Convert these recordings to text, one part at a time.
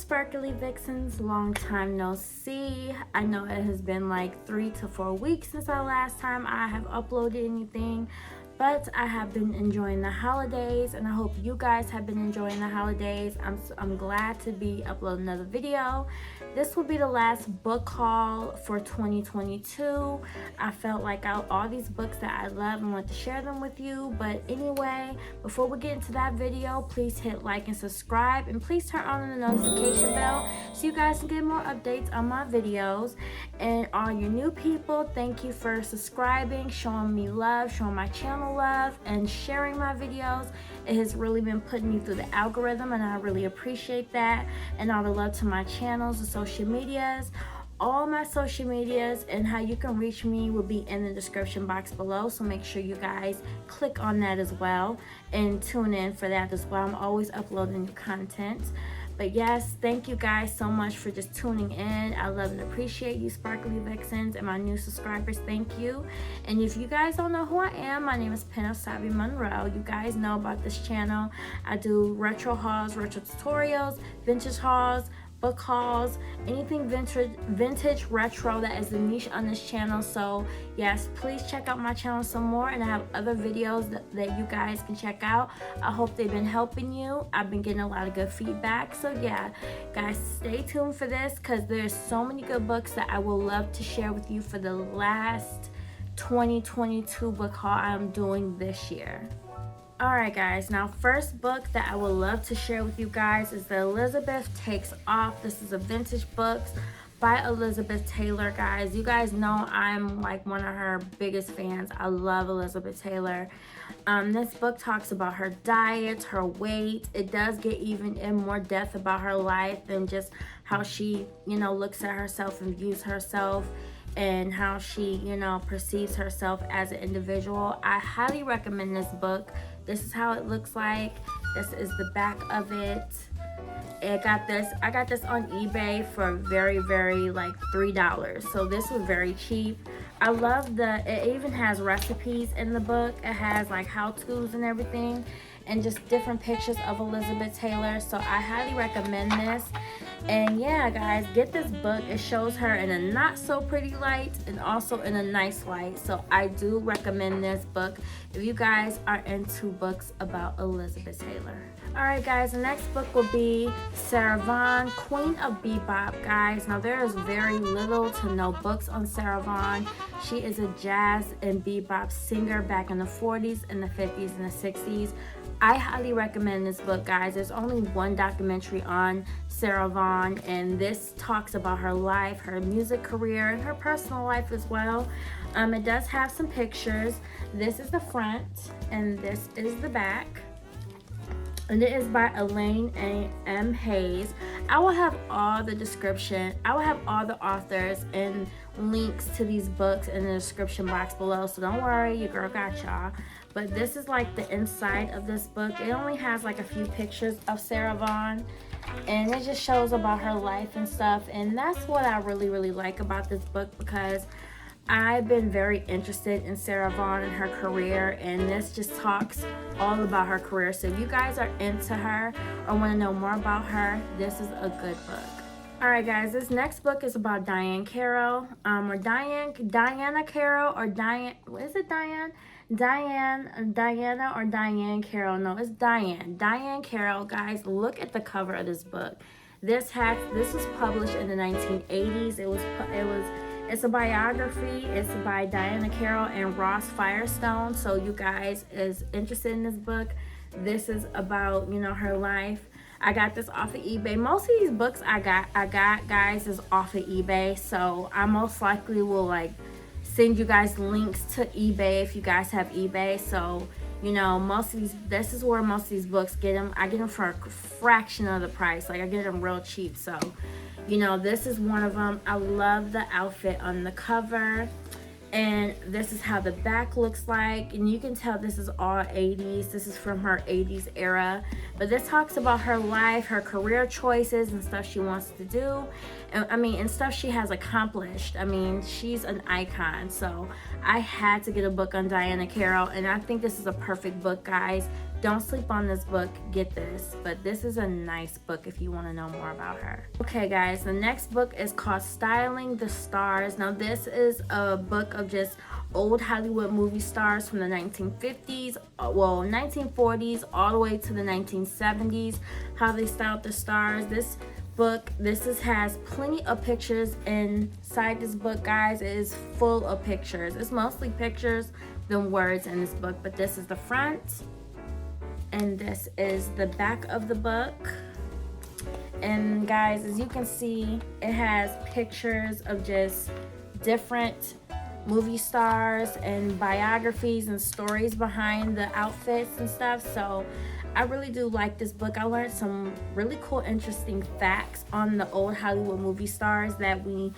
sparkly vixens, long time no see. I know it has been like 3 to 4 weeks since the last time I have uploaded anything, but I have been enjoying the holidays, and I hope you guys have been enjoying the holidays. I'm glad to be uploading another video. This will be the last book haul for 2022. I felt like all these books that I love and want to share them with you. But anyway, before we get into that video, please hit like and subscribe, and please turn on the notification bell so you guys can get more updates on my videos. And all you new people, thank you for subscribing, showing me love, showing my channel love, and sharing my videos. It has really been putting me through the algorithm, and I really appreciate that. And all the love to my channels, the social medias. All my social medias and how you can reach me will be in the description box below, so make sure you guys click on that as well and tune in for that as well. I'm always uploading new content. But yes, thank you guys so much for just tuning in. I love and appreciate you sparkly vixens and my new subscribers. Thank you. And if you guys don't know who I am, my name is Pinup Monroe. You guys know about this channel. I do retro hauls, retro tutorials, vintage hauls, book hauls, anything vintage retro. That is the niche on this channel. So yes, please check out my channel some more, and I have other videos that you guys can check out. I hope they've been helping you. I've been getting a lot of good feedback. So yeah, guys, stay tuned for this, because there's so many good books that I will love to share with you for the last 2022 book haul I'm doing this year. Alright guys, now first book that I would love to share with you guys is The Elizabeth Takes Off. This is a vintage book by Elizabeth Taylor, guys. You guys know I'm like one of her biggest fans. I love Elizabeth Taylor. This book talks about her diet, her weight. It does get even in more depth about her life than just how she, looks at herself and views herself, and how she, perceives herself as an individual. I highly recommend this book. This is how it looks like. This is the back of it. I got this on eBay for very, very like $3. So this was very cheap. I love it even has recipes in the book. It has like how-tos and everything, and just different pictures of Elizabeth Taylor. So I highly recommend this. And yeah, guys, get this book. It shows her in a not so pretty light and also in a nice light. So I do recommend this book if you guys are into books about Elizabeth Taylor. Alright guys, the next book will be Sarah Vaughan, Queen of Bebop, guys. Now there is very little to no books on Sarah Vaughan. She is a jazz and bebop singer back in the 40s and the 50s and the 60s. I highly recommend this book, guys. There's only one documentary on Sarah Vaughan, and this talks about her life, her music career, and her personal life as well. It does have some pictures. This is the front, and this is the back. And it is by Elaine M. Hayes. I will have all the description. I will have all the authors and links to these books in the description box below. So don't worry, your girl got y'all. But this is like the inside of this book. It only has like a few pictures of Sarah Vaughan, and it just shows about her life and stuff. And that's what I really, really like about this book, because I've been very interested in Sarah Vaughan and her career, and this just talks all about her career. So if you guys are into her or want to know more about her, this is a good book. Alright guys, this next book is about Diane Carroll, or Diana Carroll, or Diane, is it Diane? Diana or Diane Carroll? No, it's Diane Carroll, guys. Look at the cover of this book. This was published in the 1980s. It's a biography. It's by Diana Carroll and Ross Firestone. So you guys is interested in this book. This is about, her life. I got this off of eBay. Most of these books I got guys is off of eBay. So I most likely will like send you guys links to eBay if you guys have eBay. So most of these, this is where most of these books get them. I get them for a fraction of the price. Like I get them real cheap. So this is one of them. I love the outfit on the cover, and this is how the back looks like, and you can tell this is all 80s. This is from her 80s era, but this talks about her life, her career choices, and stuff she wants to do, and stuff she has accomplished. She's an icon. So I had to get a book on Diana Carroll, and I think this is a perfect book, guys, Don't sleep on this book, get this. But this is a nice book if you want to know more about her. Okay guys, the next book is called Styling the Stars. Now this is a book of just old Hollywood movie stars from the 1950s, well 1940s all the way to the 1970s, how they styled the stars. This book, has plenty of pictures inside this book, guys. It is full of pictures. It's mostly pictures than words in this book, but this is the front and this is the back of the book. And guys, as you can see, it has pictures of just different movie stars and biographies and stories behind the outfits and stuff. So I really do like this book. I learned some really cool, interesting facts on the old Hollywood movie stars that we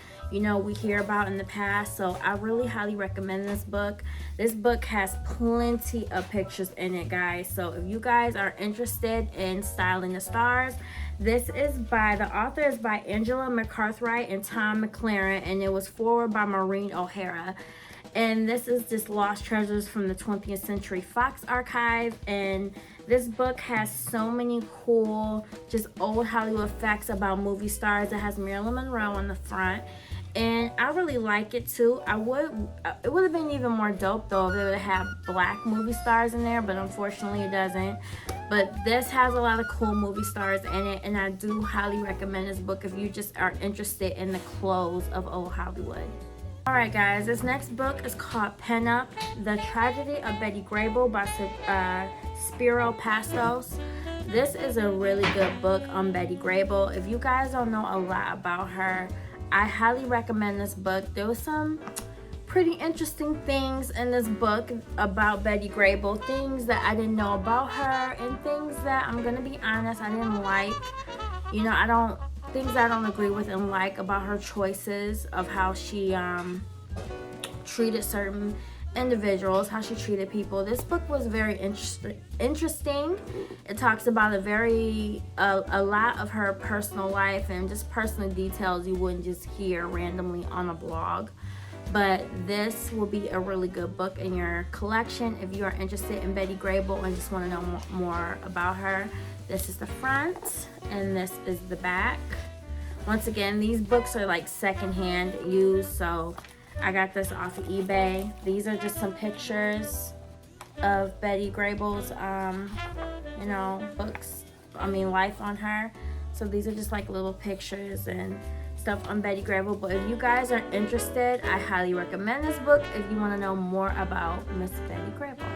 hear about in the past. So I really highly recommend this book. This book has plenty of pictures in it, guys. So if you guys are interested in styling the stars, this is the author is by Angela McCarthy and Tom McLaren, and it was forward by Maureen O'Hara. And this is just Lost Treasures from the 20th Century Fox Archive. And this book has so many cool, just old Hollywood facts about movie stars. It has Marilyn Monroe on the front. And I really like it too. It would have been even more dope though if it would have had black movie stars in there, but unfortunately it doesn't. But this has a lot of cool movie stars in it, and I do highly recommend this book if you just are interested in the clothes of old Hollywood. Alright guys, this next book is called Pinup, The Tragedy of Betty Grable by Spiro Pastos. This is a really good book on Betty Grable. If you guys don't know a lot about her, I highly recommend this book. There was some pretty interesting things in this book about Betty Grable, things that I didn't know about her and things that, I'm gonna be honest, I didn't like. Things I don't agree with and like about her choices of how she treated certain individuals, how she treated people. This book was very interesting. It talks about a lot of her personal life and just personal details you wouldn't just hear randomly on a blog. But this will be a really good book in your collection if you are interested in Betty Grable and just want to know more about her. This is the front and this is the back. Once again, these books are like secondhand used, so I got this off of eBay. These are just some pictures of Betty Grable's life on her. So these are just like little pictures and stuff on Betty Grable. But if you guys are interested, I highly recommend this book if you want to know more about Miss Betty Grable.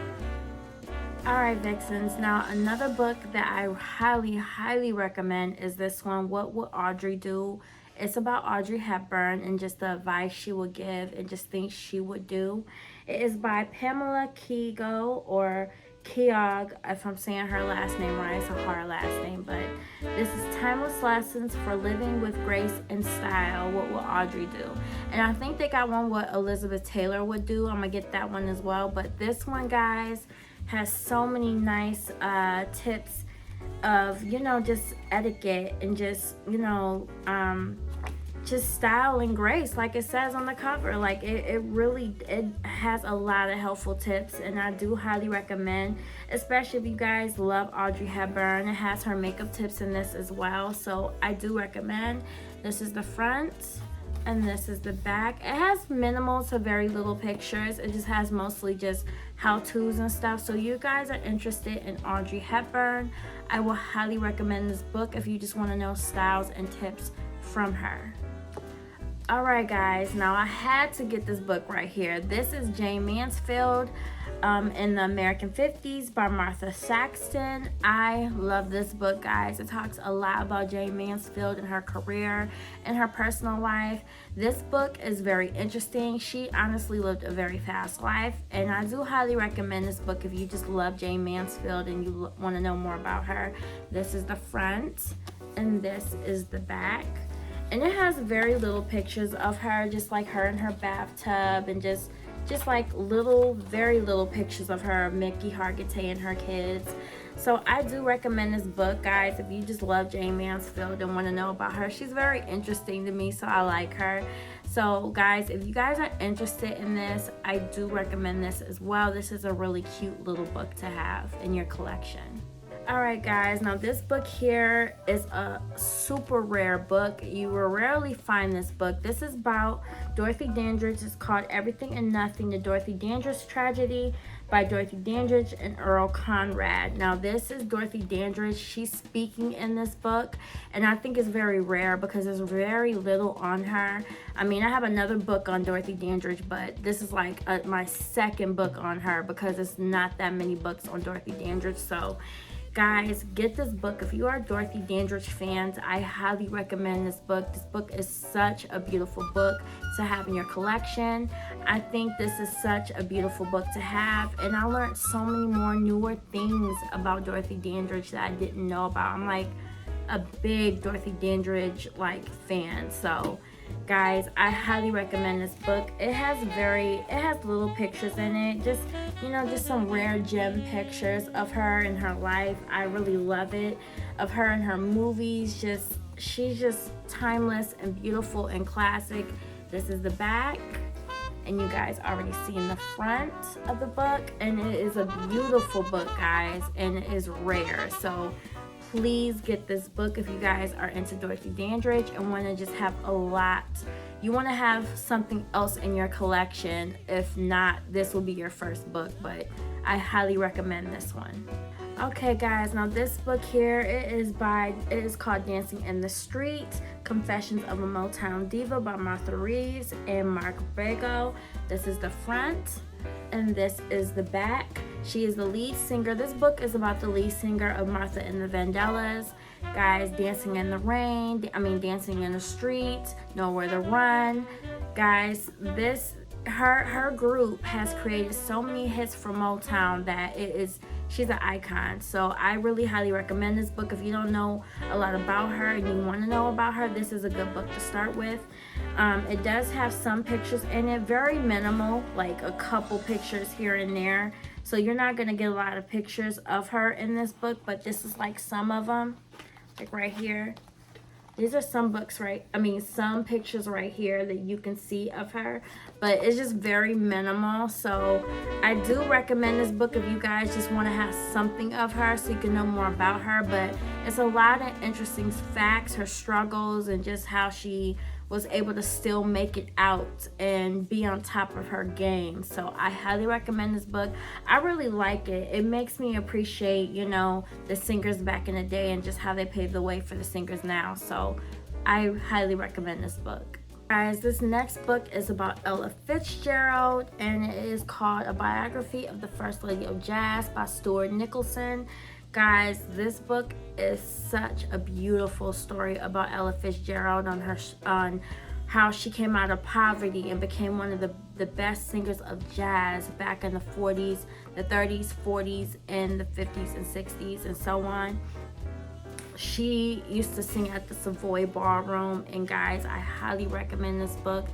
Alright Vixens, now another book that I highly recommend is this one, What Would Audrey Do? It's about Audrey Hepburn and just the advice she would give and just things she would do. It is by PAMELA KEOGH, or KEOGH, if I'm saying her last name right. It's a hard last name, but this is Timeless Lessons for Living with Grace and Style, What Would Audrey Do? And I think they got one what Elizabeth Taylor would do. I'm gonna get that one as well. But this one, guys, has so many nice tips of, just etiquette and just, just style and grace, like it says on the cover. Like it has a lot of helpful tips, and I do highly recommend, especially if you guys love Audrey Hepburn. It has her makeup tips in this as well, so I do recommend. This is the front and this is the back. It has minimal to very little pictures. It just has mostly just how-tos and stuff. So you guys are interested in Audrey Hepburn, I will highly recommend this book if you just want to know styles and tips from her. Alright guys, now I had to get this book right here. This is Jane Mansfield in the American 50s by Martha Saxton. I love this book, guys. It talks a lot about Jane Mansfield and her career and her personal life. This book is very interesting. She honestly lived a very fast life, and I do highly recommend this book if you just love Jane Mansfield and you want to know more about her. This is the front and this is the back. And it has very little pictures of her, just like her in her bathtub, and just like very little pictures of her, Mickey Hargitay and her kids. So I do recommend this book, guys, if you just love Jayne Mansfield and want to know about her. She's very interesting to me, so I like her. So guys, if you guys are interested in this, I do recommend this as well. This is a really cute little book to have in your collection. Alright guys, now this book here is a super rare book. You will rarely find this book. This is about Dorothy Dandridge. It's called Everything and Nothing, The Dorothy Dandridge Tragedy by Dorothy Dandridge and Earl Conrad. Now this is Dorothy Dandridge. She's speaking in this book, and I think it's very rare because there's very little on her. I mean, I have another book on Dorothy Dandridge, but this is like my second book on her because it's not that many books on Dorothy Dandridge. So guys, get this book. If you are Dorothy Dandridge fans, I highly recommend this book. This book is such a beautiful book to have in your collection. I think this is such a beautiful book to have, and I learned so many more newer things about Dorothy Dandridge that I didn't know about. I'm like a big Dorothy Dandridge like fan. So guys, I highly recommend this book. It has little pictures in it, just, you know, just some rare gem pictures of her and her life. I really love it, of her and her movies. She's just timeless and beautiful and classic. This is the back, and you guys already seen the front of the book, and it is a beautiful book, guys, and it is rare. So please get this book if you guys are into Dorothy Dandridge and want to just have a lot. You want to have something else in your collection. If not, this will be your first book, but I highly recommend this one. Okay guys, now this book here, it is called Dancing in the Street, Confessions of a Motown Diva by Martha Reeves and Mark Grable. This is the front, and this is the back. She is the lead singer. This book is about the lead singer of Martha and the Vandellas. Guys, dancing in the rain, dancing in the street, nowhere to run. Guys, her group has created so many hits for Motown that she's an icon. So I really highly recommend this book. If you don't know a lot about her and you want to know about her, this is a good book to start with. It does have some pictures in it, very minimal, like a couple pictures here and there. So you're not going to get a lot of pictures of her in this book, but this is like some of them, like right here. These are some some pictures right here that you can see of her, but it's just very minimal. So I do recommend this book if you guys just want to have something of her so you can know more about her. But it's a lot of interesting facts, her struggles, and just how she was able to still make it out and be on top of her game. So I highly recommend this book. I really like it. It makes me appreciate, you know, the singers back in the day and just how they paved the way for the singers now. So I highly recommend this book. Guys, this next book is about Ella Fitzgerald, and it is called A Biography of the First Lady of Jazz by Stuart Nicholson. Guys, this book is such a beautiful story about Ella Fitzgerald, on how she came out of poverty and became one of the best singers of jazz back in the 40s, the 30s, 40s, and the 50s and 60s, and so on. She used to sing at the Savoy Ballroom, and guys, I highly recommend this book.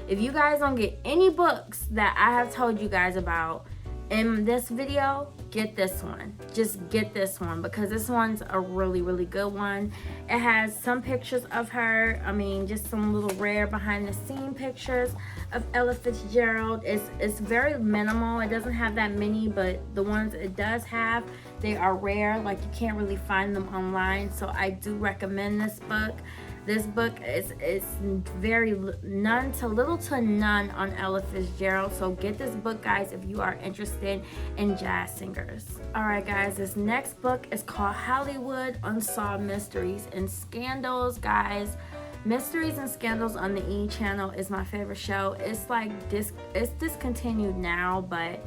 If you guys don't get any books that I have told you guys about in this video, get this one. Just get this one, because this one's a really, really good one. It has some pictures of her, just some little rare behind the scene pictures of Ella Fitzgerald. It's very minimal. It doesn't have that many, but the ones it does have, they are rare. Like, you can't really find them online. So I do recommend this book. This book is very little to none on Ella Fitzgerald. So get this book, guys, if you are interested in jazz singers. Alright guys, this next book is called Hollywood Unsolved Mysteries and Scandals. Guys, Mysteries and Scandals on the E! channel is my favorite show. It's like it's discontinued now, but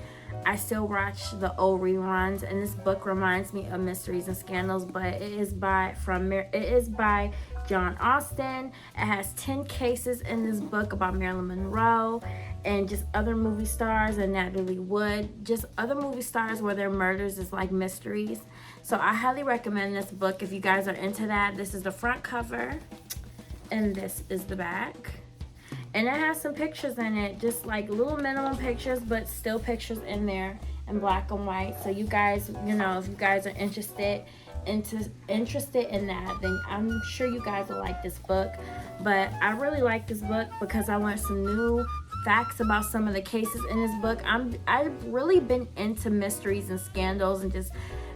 I still watch the old reruns, and this book reminds me of Mysteries and Scandals, but it is by John Austen. It has 10 cases in this book about Marilyn Monroe and just other movie stars, and Natalie Wood, just other movie stars where their murders is like mysteries. So I highly recommend this book if you guys are into that. This is the front cover, and this is the back. And it has some pictures in it, just like little minimum pictures, but still pictures in there. in black and white. So you guys, you know, if you guys are interested in that, then I'm sure you guys will like this book. But I really like this book because I learned some new facts about some of the cases in this book. I've really been into mysteries and scandals and just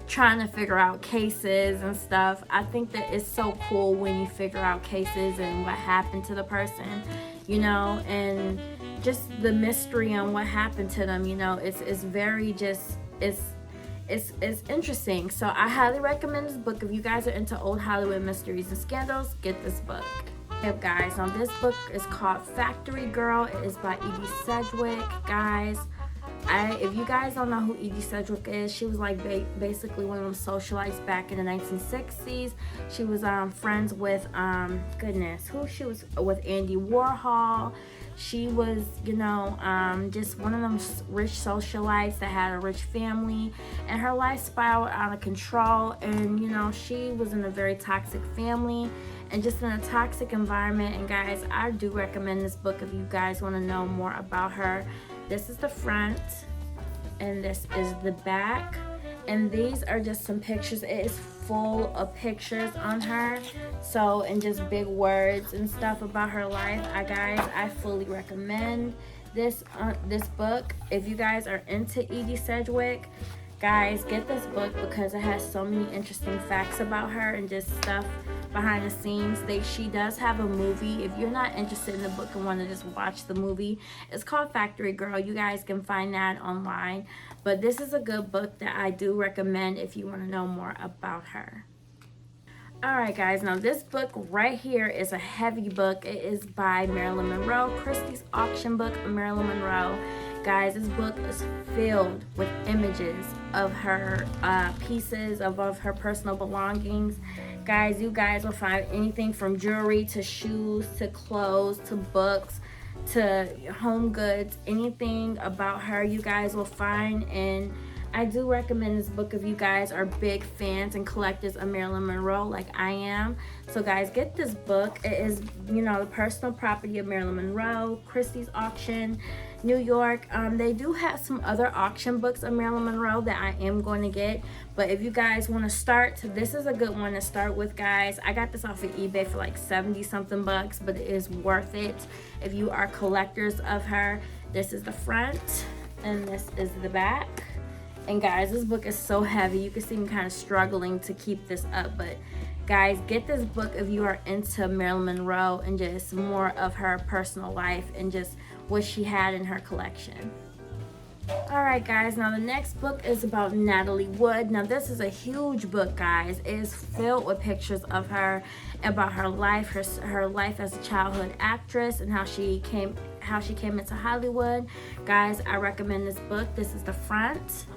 trying to figure out cases and stuff. I think that it's so cool when you figure out cases and what happened to the person, you know, and just the mystery on what happened to them, you know. It's very just, it's interesting. So I highly recommend this book. If you guys are into old Hollywood mysteries and scandals, get this book. Okay, guys, now this book is called Factory Girl. It is by Edie Sedgwick. Guys, if you guys don't know who Edie Sedgwick is, she was like basically one of them socialites back in the 1960s. She was friends with who she was with Andy Warhol. She was, you know, just one of them rich socialites that had a rich family, and her life spiraled out of control. And you know, she was in a very toxic family and just in a toxic environment. And guys, I do recommend this book if you guys want to know more about her. This is the front and this is the back, and these are just some pictures. It is full of pictures on her, so, and just big words and stuff about her life. I fully recommend this book. If you guys are into Edie Sedgwick, guys, get this book because it has so many interesting facts about her and just stuff behind the scenes. She does have a movie. If you're not interested in the book and want to just watch the movie, it's called Factory Girl. You guys can find that online. But this is a good book that I do recommend if you want to know more about her. Alright guys, now this book right here is a heavy book. It is by Marilyn Monroe, Christie's auction book of Marilyn Monroe. Guys, this book is filled with images of her pieces, of her personal belongings. Guys, you guys will find anything from jewelry to shoes to clothes to books to home goods. Anything about her you guys will find, and I do recommend this book if you guys are big fans and collectors of Marilyn Monroe like I am. So guys, get this book. It is, you know, the personal property of Marilyn Monroe, Christie's auction, New York. They do have some other auction books of Marilyn Monroe that I am going to get. But if you guys want to start, this is a good one to start with, guys. I got this off of eBay for like 70 something bucks, but it is worth it if you are collectors of her. This is the front and this is the back. And guys, this book is so heavy. You can see me kind of struggling to keep this up. But guys, get this book if you are into Marilyn Monroe and just more of her personal life and just what she had in her collection. Alright guys, now the next book is about Natalie Wood. Now this is a huge book, guys. It is filled with pictures of her, about her life, her life as a childhood actress, and how she came into Hollywood. Guys, I recommend this book. This is the front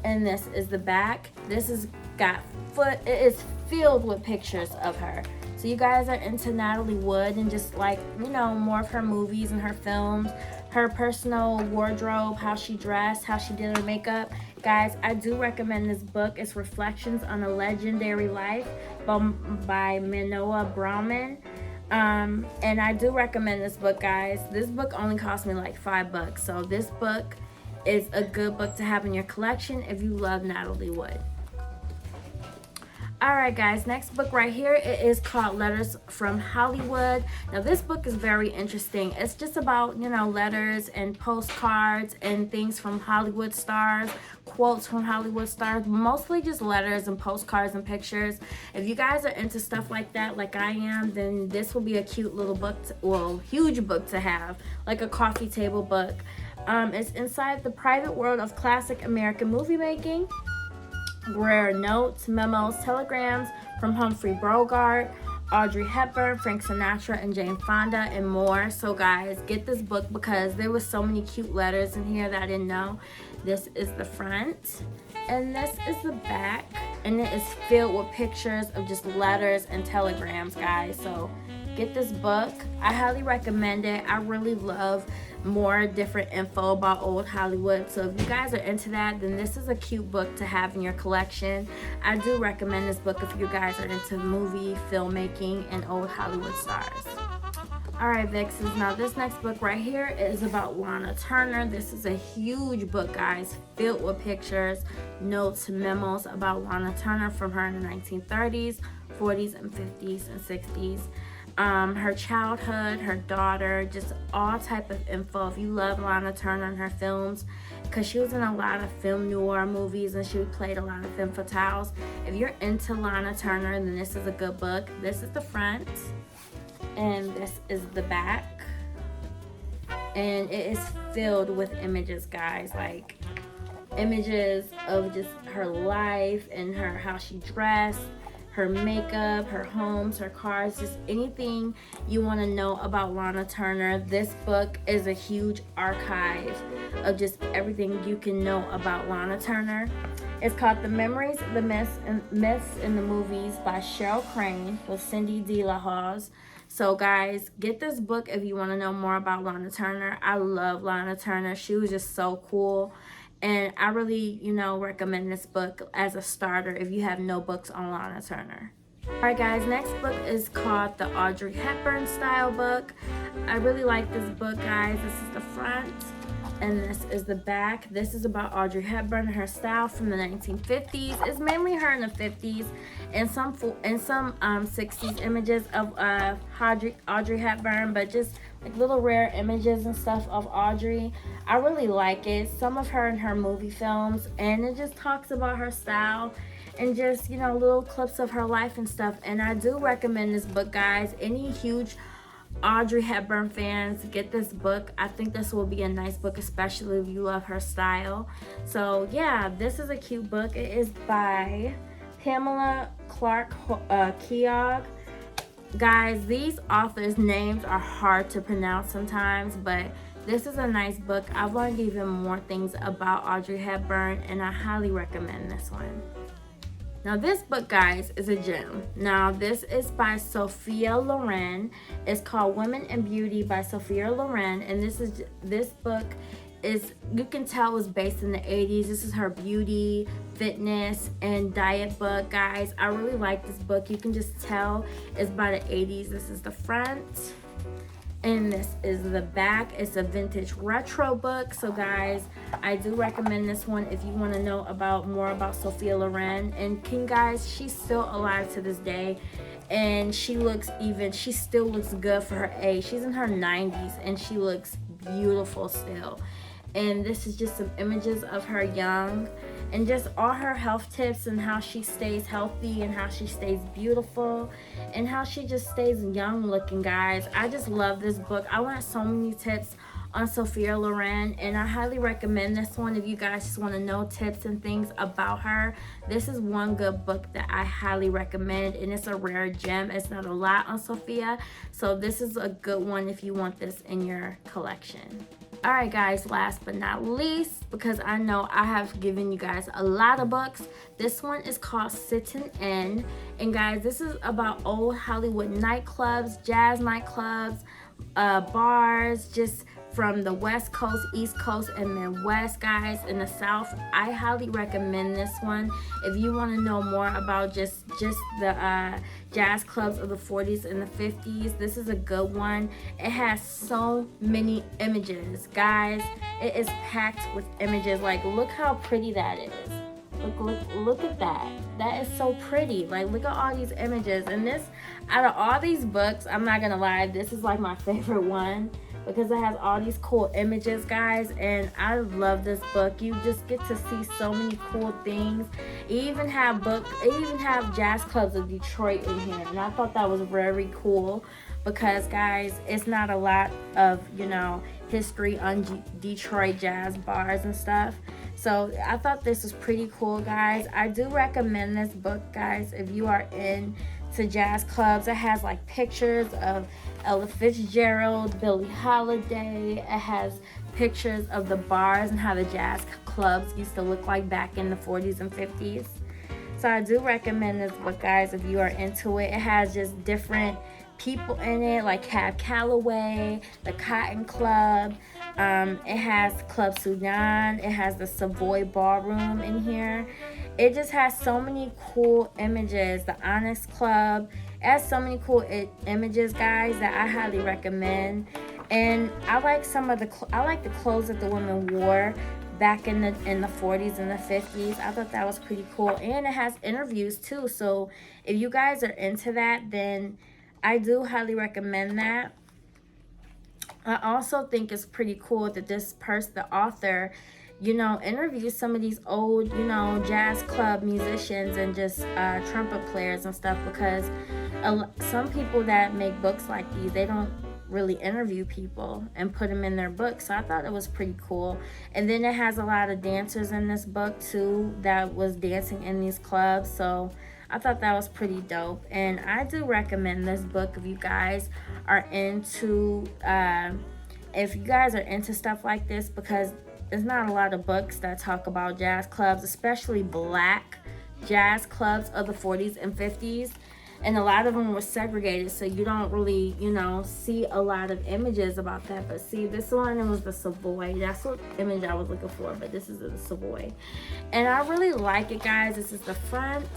and this is the back. It is filled with pictures of her. So you guys are into Natalie Wood and just like, you know, more of her movies and her films, her personal wardrobe, how she dressed, how she did her makeup. Guys, I do recommend this book. It's Reflections on a Legendary Life by Manoa Brauman. And I do recommend this book, guys. This book only cost me like $5, so this book is a good book to have in your collection if you love Natalie Wood. Alright guys, next book right here, it is called Letters from Hollywood. Now this book is very interesting. It's just about, you know, letters and postcards and things from Hollywood stars, quotes from Hollywood stars, mostly just letters and postcards and pictures. If you guys are into stuff like that like I am, then this will be a cute little book, huge book to have, like a coffee table book. It's inside the private world of classic American movie making. Rare notes, memos, telegrams from Humphrey Bogart, Audrey Hepburn, Frank Sinatra, and Jane Fonda, and more. So guys, get this book because there was so many cute letters in here that I didn't know. This is the front and this is the back, and it is filled with pictures of just letters and telegrams, guys. So get this book. I highly recommend it. I really love more different info about old Hollywood. So if you guys are into that, then this is a cute book to have in your collection. I do recommend this book if you guys are into movie, filmmaking, and old Hollywood stars. Alright, Vixens, now this next book right here is about Lana Turner. This is a huge book, guys, filled with pictures, notes, memos about Lana Turner from her in the 1930s, 40s, and 50s, and 60s. Her childhood, her daughter, just all type of info. If you love Lana Turner and her films, because she was in a lot of film noir movies and she played a lot of femme fatales. If you're into Lana Turner, then this is a good book. This is the front. And this is the back, and it is filled with images, guys, like images of just her life and her how she dressed, her makeup, her homes, her cars, just anything you want to know about Lana Turner. This book is a huge archive of just everything you can know about Lana Turner. It's called The Memories, the Myths in the Movies by Cheryl Crane with Cindy De La Hoz. So guys, get this book if you want to know more about Lana Turner. I love Lana Turner. She was just so cool. And I really, recommend this book as a starter if you have no books on Lana Turner. Alright guys, next book is called the Audrey Hepburn style book. I really like this book, guys. This is the front and this is the back. This is about Audrey Hepburn and her style from the 1950s. It's mainly her in the 50s and some 60s images of Audrey Hepburn, but just like little rare images and stuff of Audrey. I really like it. Some of her in her movie films, and it just talks about her style and just, little clips of her life and stuff. And I do recommend this book, guys. Any huge Audrey Hepburn fans, get this book. I think this will be a nice book, especially if you love her style. So yeah, this is a cute book. It is by PAMELA Clark KEOGH. Guys, these authors' names are hard to pronounce sometimes, but this is a nice book. I've learned even more things about Audrey Hepburn, and I highly recommend this one. Now this book, guys, is a gem. Now this is by Sophia Loren. It's called Women in Beauty by Sophia Loren, and this book is, you can tell, was based in the 80s. This is her beauty, fitness, and diet book, guys. I really like this book. You can just tell it's by the 80s. This is the front. And this is the back. It's a vintage retro book. So guys, I do recommend this one if you want to know more about Sophia Loren. And guys, she's still alive to this day, and she still looks good for her age. She's in her 90s and she looks beautiful still. And this is just some images of her young, and just all her health tips and how she stays healthy and how she stays beautiful and how she just stays young looking, guys. I just love this book. I want so many tips on Sophia Loren, and I highly recommend this one if you guys just want to know tips and things about her. This is one good book that I highly recommend, and it's a rare gem. It's not a lot on Sophia, so this is a good one if you want this in your collection. Alright guys, last but not least, because I know I have given you guys a lot of books, this one is called SITTIN. And guys, this is about old Hollywood nightclubs, jazz nightclubs, bars, just from the West Coast, East Coast, and Midwest, guys, in the South. I highly recommend this one if you want to know more about just the jazz clubs of the 40s and the 50s. This is a good one. It has so many images, guys. It is packed with images. Like, look how pretty that is. Look at that. That is so pretty. Like, look at all these images. And this, out of all these books, I'm not gonna lie, this is like my favorite one, because it has all these cool images, guys, and I love this book. You just get to see so many cool things. It even have jazz clubs of Detroit in here, and I thought that was very cool, because guys, it's not a lot of history on Detroit jazz bars and stuff. So I thought this was pretty cool, guys. I do recommend this book, guys, if you are into jazz clubs. It has like pictures of Ella Fitzgerald, Billie Holiday. It has pictures of the bars and how the jazz clubs used to look like back in the 40s and 50s. So I do recommend this book, guys, if you are into it. It has just different people in it, like Cab Calloway, the Cotton Club. It has Club Sudan. It has the Savoy Ballroom in here. It just has so many cool images. The Onyx Club. It has so many cool images, guys, that I highly recommend. And I like some of the clothes that the women wore back in the 40s and the 50s. I thought that was pretty cool. And it has interviews too. So if you guys are into that, then I do highly recommend that. I also think it's pretty cool that the author, you know, interviews some of these old, you know, jazz club musicians and just trumpet players and stuff, because some people that make books like these, they don't really interview people and put them in their book. So I thought it was pretty cool. And then it has a lot of dancers in this book too that was dancing in these clubs. So I thought that was pretty dope. And I do recommend this book if you guys are into stuff like this, because there's not a lot of books that talk about jazz clubs, especially black jazz clubs of the 40s and 50s. And a lot of them were segregated, so you don't really, you know, see a lot of images about that. But see, this one, it was the Savoy. That's what image I was looking for, but this is the Savoy. And I really like it, guys. This is the front,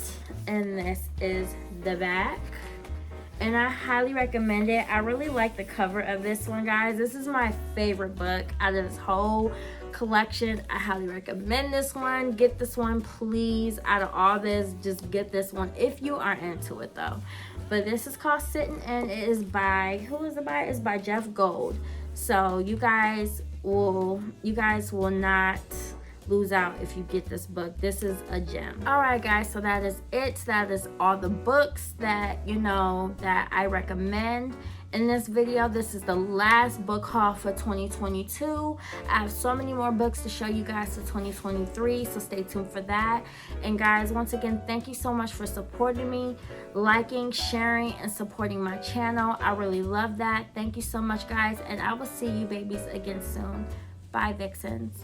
and this is the back. And I highly recommend it. I really like the cover of this one, guys. This is my favorite book out of this whole collection. I highly recommend this one. Get this one, please. Out of all this, just get this one if you are into it, though. But this is called Sittin', and it is by, who is it by? It's by Jeff Gold. So you guys will not lose out if you get this book. This is a gem. All right, guys, so that is it. That is all the books that, you know, that I recommend in this video. This is the last book haul for 2022. I have so many more books to show you guys for 2023, so stay tuned for that. And guys, once again, thank you so much for supporting me, liking, sharing, and supporting my channel. I really love that. Thank you so much, guys, and I will see you babies again soon. Bye, Vixens.